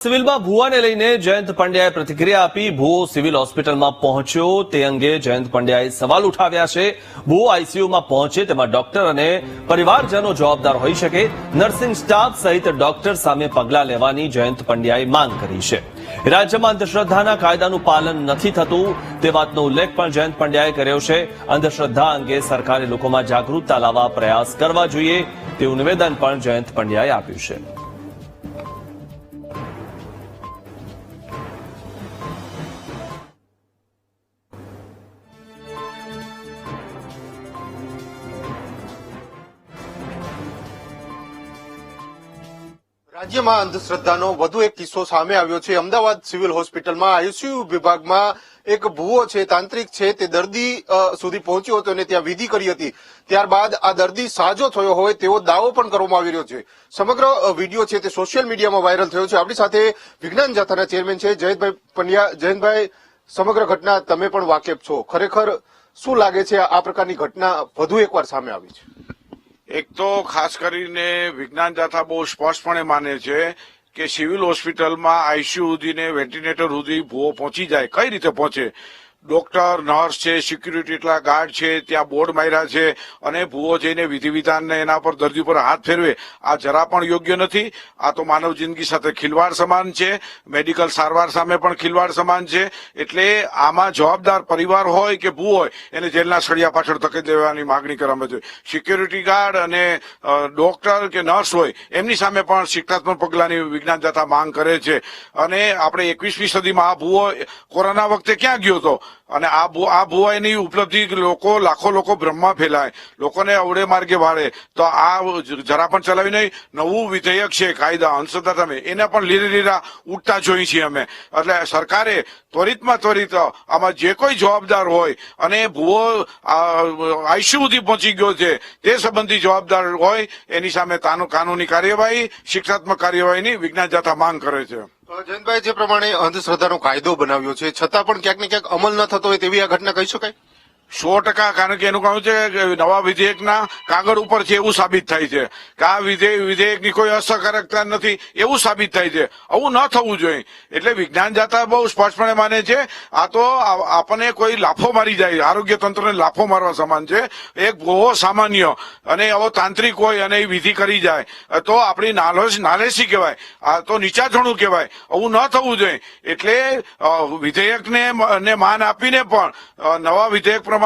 સિવિલમાં ભુવાને લઈને જયંત પંડ્યાએ પ્રતિક્રિયા આપી। ભુવો સિવિલ હોસ્પિટલમાં પહોંચ્યો તે અંગે જયંત પંડ્યાએ સવાલ ઉઠાવ્યા છે। ભુવો આઈસીયુમાં પહોંચે તેમાં ડોક્ટર અને પરિવારજનો જવાબદાર હોઈ શકે। નર્સિંગ સ્ટાફ સહિત ડોક્ટર સામે પગલાં લેવાની જયંત પંડ્યાએ માંગ કરી છે। રાજ્યમાં અંધશ્રદ્ધાના કાયદાનું પાલન નથી થતું તે વાતનો ઉલ્લેખ પણ જયંત પંડ્યાએ કર્યો છે। અંધશ્રદ્ધા અંગે સરકારે લોકોમાં જાગૃતતા લાવવા પ્રયાસ કરવા જોઈએ તેવું નિવેદન પણ જયંત પંડ્યાએ આપ્યું છે। રાજ્યમાં અંધશ્રદ્ધાનો વધુ એક કિસ્સો સામે આવ્યો છે। અમદાવાદ સિવિલ હોસ્પિટલમાં આઈસીયુ વિભાગમાં એક ભુવો છે, તાંત્રિક છે, તે દર્દી સુધી પહોંચ્યો હતો અને ત્યાં વિધિ કરી હતી। ત્યારબાદ આ દર્દી સાજો થયો હોય તેવો દાવો પણ કરવામાં આવી રહ્યો છે। સમગ્ર વિડીયો છે તે સોશિયલ મીડિયામાં વાયરલ થયો છે। આપણી સાથે વિજ્ઞાન જાથાના ચેરમેન છે જયંતભાઈ પંડ્યા। જયંતભાઈ, સમગ્ર ઘટના તમે પણ વાકેફ છો, ખરેખર શું લાગે છે આ પ્રકારની ઘટના વધુ એકવાર સામે આવી છે? એક તો ખાસ કરીને વિજ્ઞાન જાથા બહુ સ્પષ્ટપણે માને છે કે સિવિલ હોસ્પિટલમાં આઈસીયુ સુધી ને વેન્ટિલેટર સુધી ભૂવો પહોંચી જાય। કઈ રીતે પહોંચે? ડોક્ટર, નર્સ છે, સિક્યુરિટી એટલા ગાર્ડ છે, ત્યાં બોર્ડ માર્યા છે અને ભૂવો જઈને વિધિ વિધાનને એના પર દર્દી પર હાથ ફેરવે, આ જરા પણ યોગ્ય નથી। આ તો માનવ જિંદગી સાથે ખિલવાડ સમાન છે, મેડિકલ સારવાર સામે પણ ખિલવાડ સમાન છે। એટલે આમાં જવાબદાર પરિવાર હોય કે ભૂવો હોય એને જેલના સળિયા પાછળ ધકેલી દેવાની માગણી કરવામાં જોઈએ। સિક્યુરિટી ગાર્ડ અને ડોક્ટર કે નર્સ હોય એમની સામે પણ શિક્ષાત્મક પગલાંની વિજ્ઞાન જાથા માંગ કરે છે। અને આપણે 21મી સદીમાં આ ભૂવો કોરોના વખતે ક્યાં ગયો હતો? અને આ ભુવાઈની ઉપલબ્ધિ લાખો લોકો બ્રહ્મમાં ફેલાય, લોકોને અવળે માર્ગે વાળે, તો આ જરા પણ ચલાવી નહીં। નવું વિધેયક છે કાયદા અંધશ્રદ્ધા સામે, એને પણ લીલા ઉઠતા જોઈએ છીએ અમે। એટલે સરકારે ત્વરિતમાં ત્વરિત આમાં જે કોઈ જવાબદાર હોય અને ભુવો આઈસીયુ સુધી પહોંચી ગયો છે તે સંબંધી જવાબદાર હોય એની સામે કાનૂની કાર્યવાહી, શિક્ષાત્મક કાર્યવાહીની વિજ્ઞાન જાથા માંગ કરે છે। જયંતભાઈ, જે પ્રમાણે અંધશ્રદ્ધાનો કાયદો બનાવ્યો છે છતાં પણ ક્યાંક ને ક્યાંક અમલ ન થતો હોય તેવી આ ઘટના કહી શકાય? 100%, કારણ કે એનું કહ્યું છે કે નવા વિધેયકના કાગળ ઉપર છે એવું સાબિત થાય છે કે આ વિધેયકની કોઈ અસરકારકતા નથી એવું સાબિત થાય છે। આવું ન થવું જોઈએ। એટલે વિજ્ઞાન જાથા બહુ સ્પષ્ટપણે માને છે આ તો આપણને કોઈ લાફો મારી જાય, આરોગ્ય તંત્રને લાફો મારવા સમાન છે। એક બહુ સામાન્ય અને એવો તાંત્રિક હોય અને એ વિધિ કરી જાય તો આપણી નાલેસી કહેવાય, આ તો નીચાજણું કહેવાય। આવું ન થવું જોઈએ। એટલે વિધેયકને માન આપીને પણ નવા વિધેયક પ્રમાણે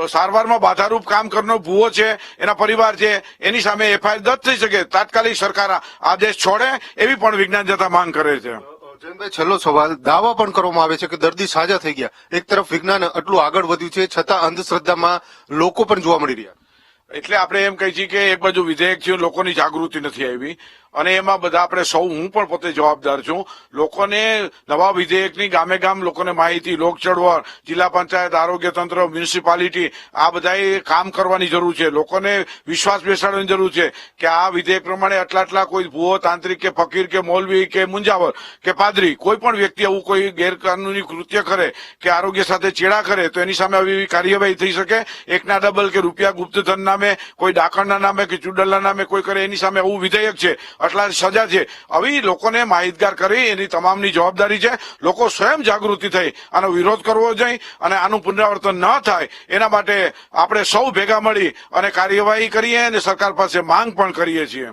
સારવારમાં બાધારૂપ કામ કરનાર ભુવો છે, એના પરિવાર છે, એની સામે એફઆઈઆર દર્જ થઈ શકે। તાત્કાલિક સરકાર આદેશ છોડે એવી પણ વિજ્ઞાન જાથા માંગ કરે છે। જયંતભાઈ, છેલ્લો સવાલ, દાવા પણ કરવામાં આવે છે કે દર્દી સાજા થઈ ગયા। એક તરફ વિજ્ઞાન આટલું આગળ વધ્યું છે છતાં અંધશ્રદ્ધામાં લોકો પણ જોવા મળી રહ્યા। એટલે આપણે એમ કહી છીએ કે એક બાજુ વિધેયક છે, લોકોની જાગૃતિ નથી આવી અને એમાં બધા આપણે સૌ, હું પણ પોતે જવાબદાર છું, લોકોને નવા વિધેયકની ગામે ગામ લોકોને માહિતી, લોક ચળવળ, જિલ્લા પંચાયત, આરોગ્ય તંત્ર, મ્યુનિસિપાલિટી આ બધાએ કામ કરવાની જરૂર છે। લોકોને વિશ્વાસ બેસાડવાની જરૂર છે કે આ વિધેયક પ્રમાણે આટલા કોઈ ભુવો, તાંત્રિક કે ફકીર કે મૌલવી કે મુંજાવર કે પાદરી કોઈ પણ વ્યક્તિ આવું કોઈ ગેરકાનૂની કૃત્ય કરે કે આરોગ્ય સાથે ચેડા કરે તો એની સામે આવી કાર્યવાહી થઈ શકે। એકના ડબલ કે રૂપિયા ગુપ્તધન નામે, કોઈ ડાકણના નામે કે ચુડલના નામે કોઈ કરે એની સામે આવું વિધેયક છે, આટલા સજા છે। આવી લોકોને માહિતગાર કરી એની તમામની જવાબદારી છે। લોકો સ્વયં જાગૃતિ થઈ આનો વિરોધ કરવો જોઈએ અને આનું પુનરાવર્તન ન થાય એના માટે આપણે સૌ ભેગા મળી અને કાર્યવાહી કરીએ અને સરકાર પાસે માંગ પણ કરીએ છીએ।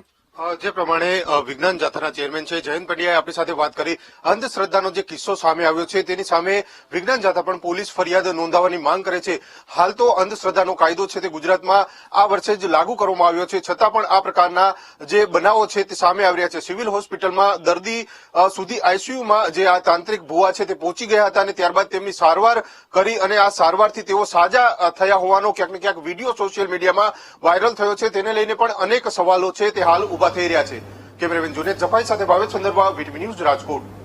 જે પ્રમાણે વિજ્ઞાન જાથાના ચેરમેન છે જયંત પંડ્યાએ આપણી સાથે વાત કરી। અંધશ્રદ્ધાનો જે કિસ્સો સામે આવ્યો છે તેની સામે વિજ્ઞાન જાથા પણ પોલીસ ફરિયાદ નોંધાવવાની માંગ કરે છે। હાલ તો અંધશ્રદ્ધાનો કાયદો છે તે ગુજરાતમાં આ વર્ષે જ લાગુ કરવામાં આવ્યો છે છતાં પણ આ પ્રકારના જે બનાવો છે તે સામે આવી રહ્યા છે। સિવિલ હોસ્પિટલમાં દર્દી સુધી આઈસીયુમાં જે આ તાંત્રિક ભુવા છે તે પહોંચી ગયા હતા અને ત્યારબાદ તેમની સારવાર કરી અને આ સારવારથી તેઓ સાજા થયા હોવાનો ક્યાંક ને ક્યાંક વિડીયો સોશિયલ મીડિયામાં વાયરલ થયો છે। તેને લઈને પણ અનેક સવાલો છે તે હાલ ઉભા થઈ રહ્યા છે। કેમેરામેન જુનેદ જફાઈ સાથે ભાવેશ ચંદ્રબા, વીટીવી ન્યૂઝ, રાજકોટ।